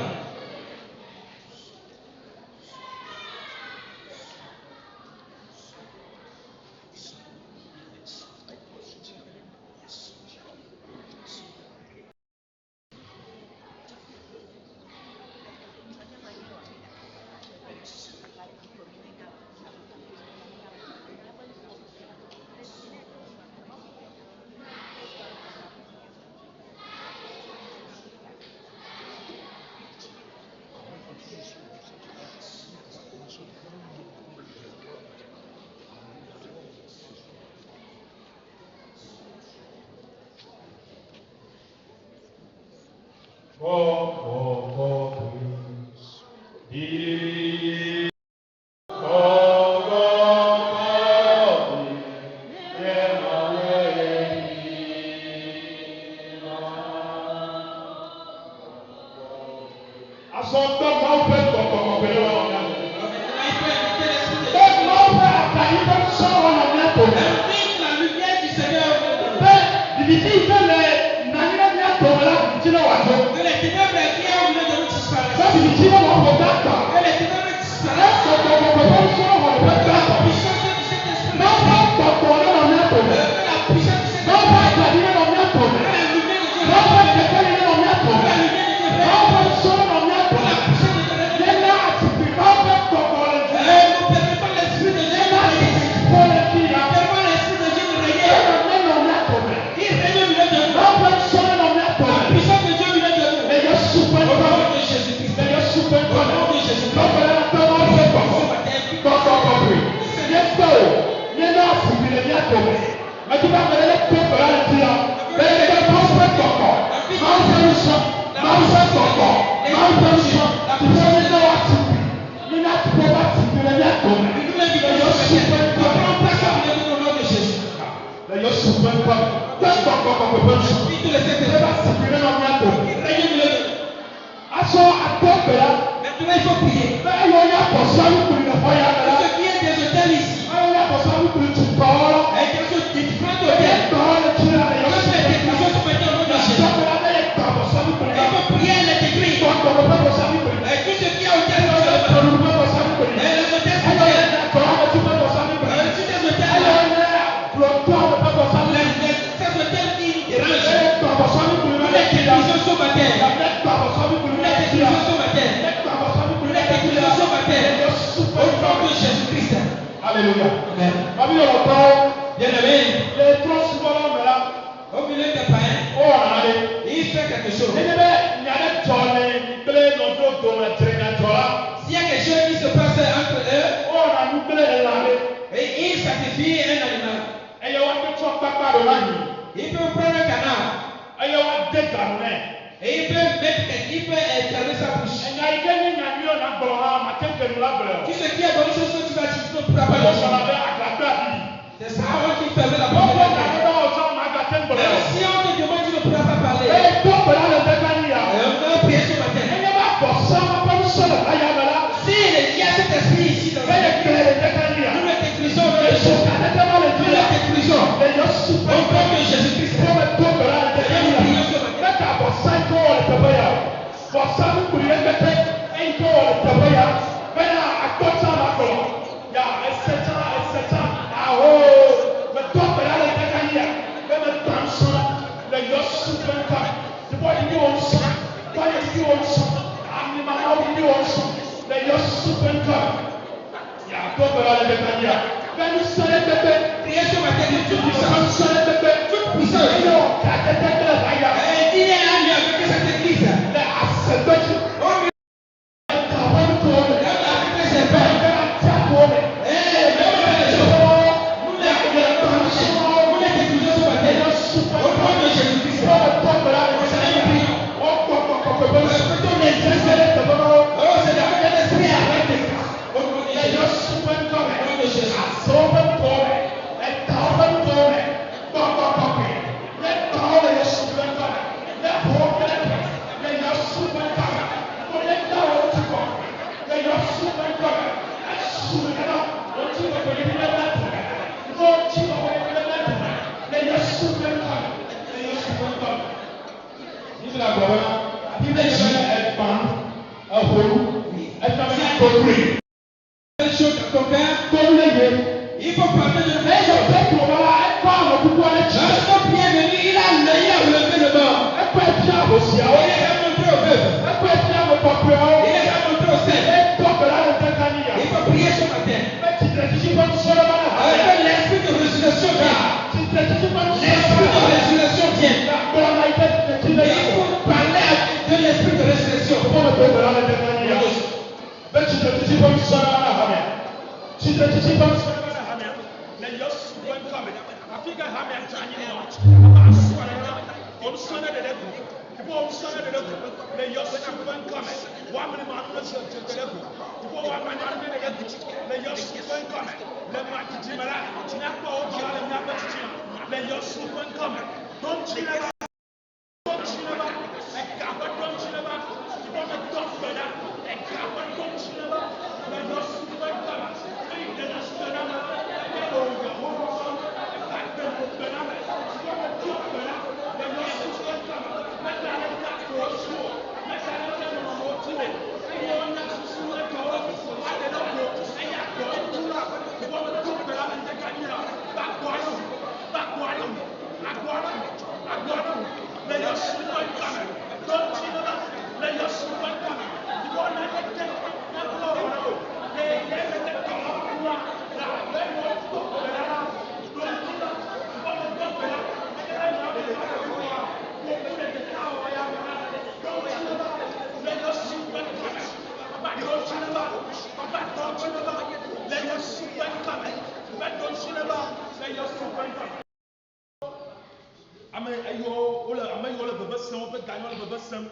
be ganyo le be sem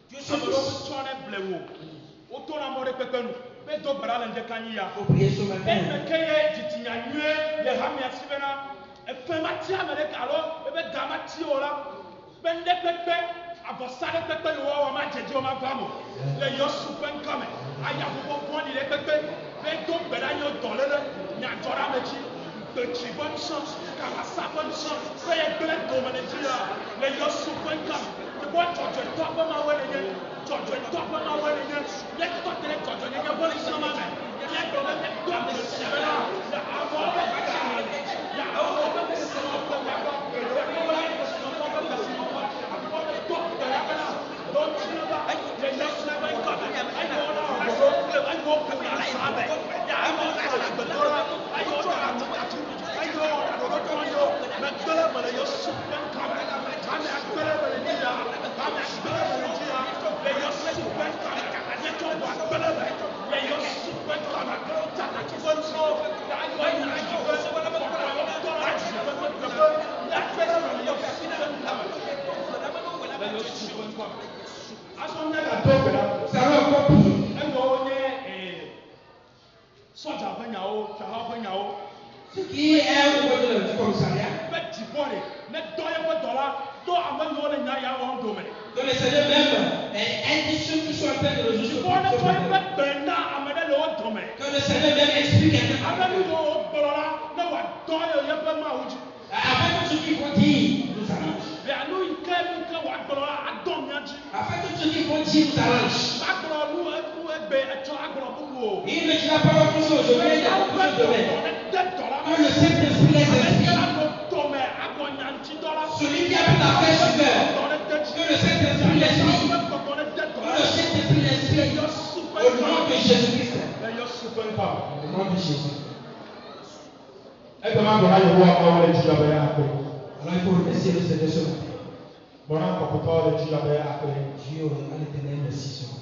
Dieu se me tourne blewo o to na mo de pepenu be do bara le kanyi ya faut prier ce matin e me keye titinya nwe ye ha me asibena e fe mati amere kalo e be gamati ola be nde pepe abosare pepe yo wa ma jeje o ma vamo le yo supen kame aya bo boni le pepe be do bara yo dolele nya jora mechi petit bonne chance car ça bonne chance fait un peu de manégia les yo supen kame the boy George top ma wele ye George top ma wele ye let to tele George ye bo le sama me ye do le to de sibela ya avo ya avo be sama ko ya ko don't you know that the next level got I go now I go to the sabe ya I go to the dora I go to I go to yo na dora bale yo supen kame ame akbere bale dia ame akbere bale dia le yo supen kame ye to wa akbere bale le yo supen kame ta ta ki bon so ya yo na ki bon so wala ba ko to la ji ba ko ko ya akbere bale yo supen kame le yo supen kame aso na la to bela ça va encore pire e wo nye soja banyawo taha banyawo ce qui est au niveau du commissariat be dibore ne doye ko dola do amanyo le nya ya won do me donc le Seigneur même indique ceux qui sont en train de résoudre dibore ko be benda amade le o do me que le Seigneur même explique amade lo borola ne wa doye ye be ma uji afin que ceux qui vont dire nous arrange be anu ike wa borola adom nya ji afin que ceux qui vont dire nous arrange agboro lu be eto agboro bubu il ne dira pas autre chose aujourd'hui il y a beaucoup de domaines que le Saint-Esprit les inspire celui qui a pris la paix sur cœur que le Saint-Esprit l'inspire que le Saint-Esprit l'inspire au nom de Jésus-Christ au nom de Jésus alors il faut remercier le Seigneur ce matin Dieu à l'éternel merci ce matin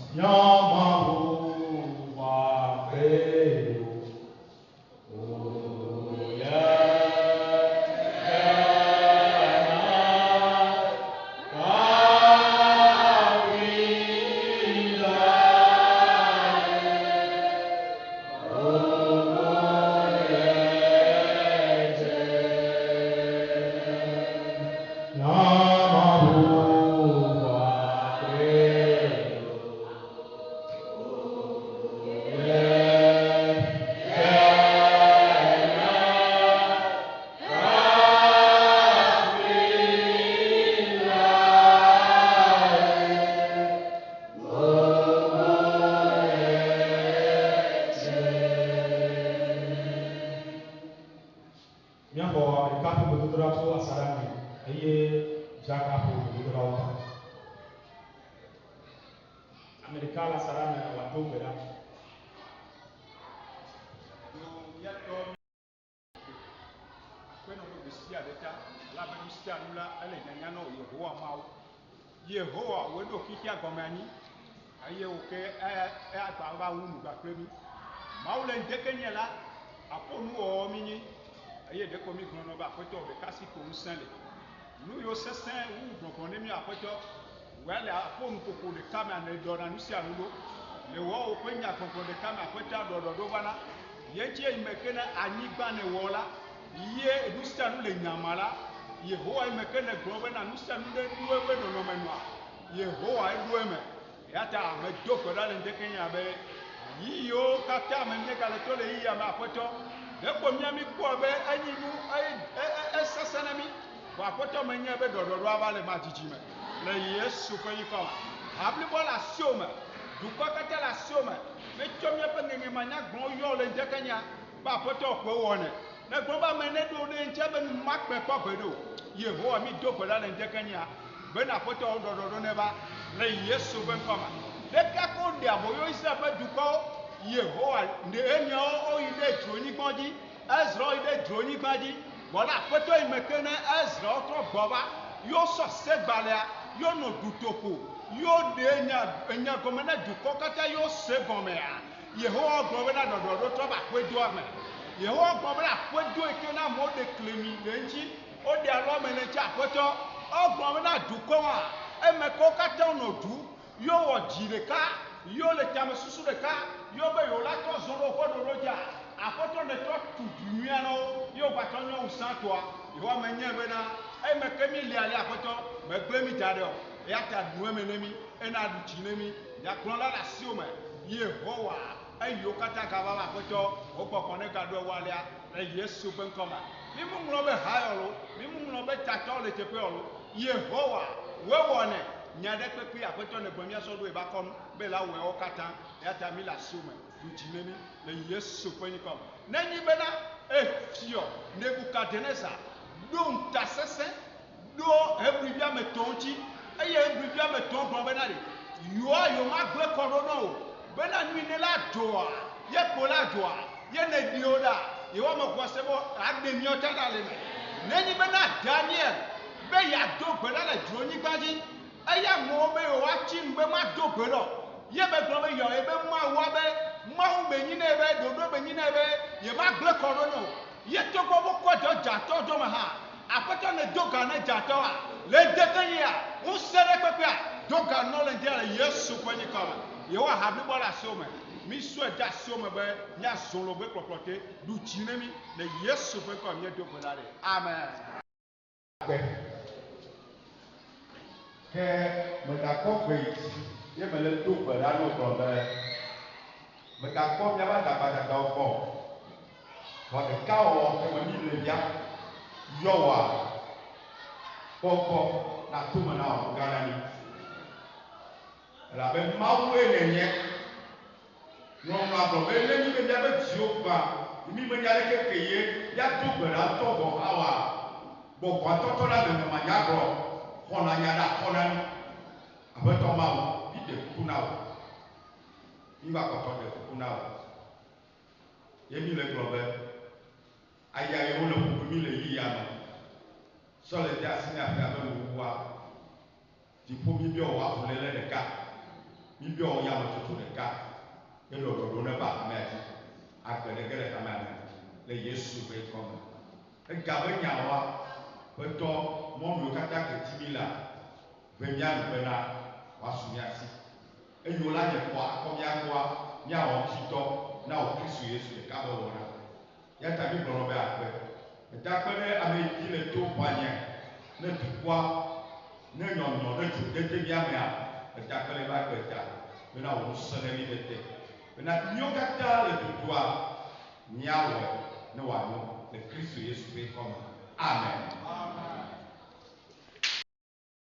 Yehowa wedo kiki agomani aye oke agba wu mu gbakremi maule ndekenya la aponu o mini aye de komi grono ba peto be kasi ko nsanle nu yo sesen wu gbongbon nemi apeto wale aponu koko de kama na do na nusi anulo le wo o penya gbongbon de kama apeta do bana ye tie imekena anigba ne wola ye nusi anu le nyamala Yehowa imekene grobe na nusa nde duwe be no menwa Yehowa edueme yata me doko dale ndekenya be yiyo kata me nyekale tole yiya ma poto de ko miami ko be anyinu sasanami wa poto me nya be dododo abale ma jijime le Yesu ko yiko abli bola sioma du ko kata la sioma me chomye pe ngenge manya gro yo le ndekenya ba poto ko wone na groba mene do de nchebe makpe papedo Yehowa mi do kola le ndekenya bena poto ododo neba le Yesu ben koma de kako de aboyo isa pe duko Yehowa de enyo o ide droni gboji Ezra ide droni gboji wala poto imekene Ezra to gboba yo so segbalea yo no dutoko yo de enya gomena duko kata yo segomea Yehowa gomena dodo to ba kwedo ame Yehowa gomena kwedo ekena mo de klemi lenji o de alo mene cha poto o gbo na duko wa eme ko kata no du yo wo jireka yo le tame susu de ka yo be yo la to zoro ko do roja apoto ne to tudumia no yo bato nyo usantoa yo ma nya be na eme kemi li ali apoto me gbe mi jade o ya ta du eme nemi ena du chinemi ya klon la si o me Yehowa ayo kata ka baba apoto o poko ne ka do walia e Yesu ben koma mi mu lo be hayolo mi mu lo be tato le tepe olo Yehowa we wone nya de pepe apoto ne gbamia so do e ba kon be la we o kata ya ta mi la si o me du chinemi le Yesu ben koma nani be na fio Nebukadnezar do tasese do ebribia metonchi eye ebribia meton gbon be na de yo ma gbe corona o bena nui ne la doa ye pola doa ye ne dioda ye wa mo kwasebo agbe mi o tada le neni bena Daniel be ya do gbe la le dro ni gbaji aya mo be o wa chi mbe ma do gbe lo ye be gbo be yo e be ma wa be ma u be yin e be dodo be yin e be ye ma gbe corona ye to ko bo ko do ja to do ma ha apoto ne do ga na ja to a le de kan ya un sere pepe a do ga no le de Yesu ko ni kala ye wa ha bi bola so me mi so da so me be nya so lo be kloklote du chinemi le Yesu pe ko mi do ko dare amen ke me da ko pe ye me le do ko da no ko be me da ko ya ba da ko ko de ka o ke me ni le ya yo wa ko na tu me na o ga na ni la be ma we ne nye no ma bro be le ni be ya be ti o pa mi me ya le ke ye ya do gbe la to bo awa bo ko to la me ma ya bro ko na ya da ko na ni abe to ma o bi de ku na o ni ba ko to de ku na o ye mi le bro be aya ye wo le ku mi le yi ya no so le ja si na fa be wo wa ti po mi bi o wa fu le le de ka mi bi o ya mo tutu de ka e lo do ne ba me ti agbede gele ka ma le Yesu be ko ma e ga be nya wa be to mo mi o ka ta ke ti mi la be nya no be na wa su mi asi e yo la je kwa ko ya kwa nya o ti to na o Kristo Yesu de ka bo na ya ta bi bro be akpe e ta pe ne ame ti le to kwa nya ne tu kwa ne nyo ne tu de bi ame a ta pe le ba pe ta bena wo sene mi bete bena nyoka ta le tutua nyawo ne wa no le Kristo Yesu be koma amen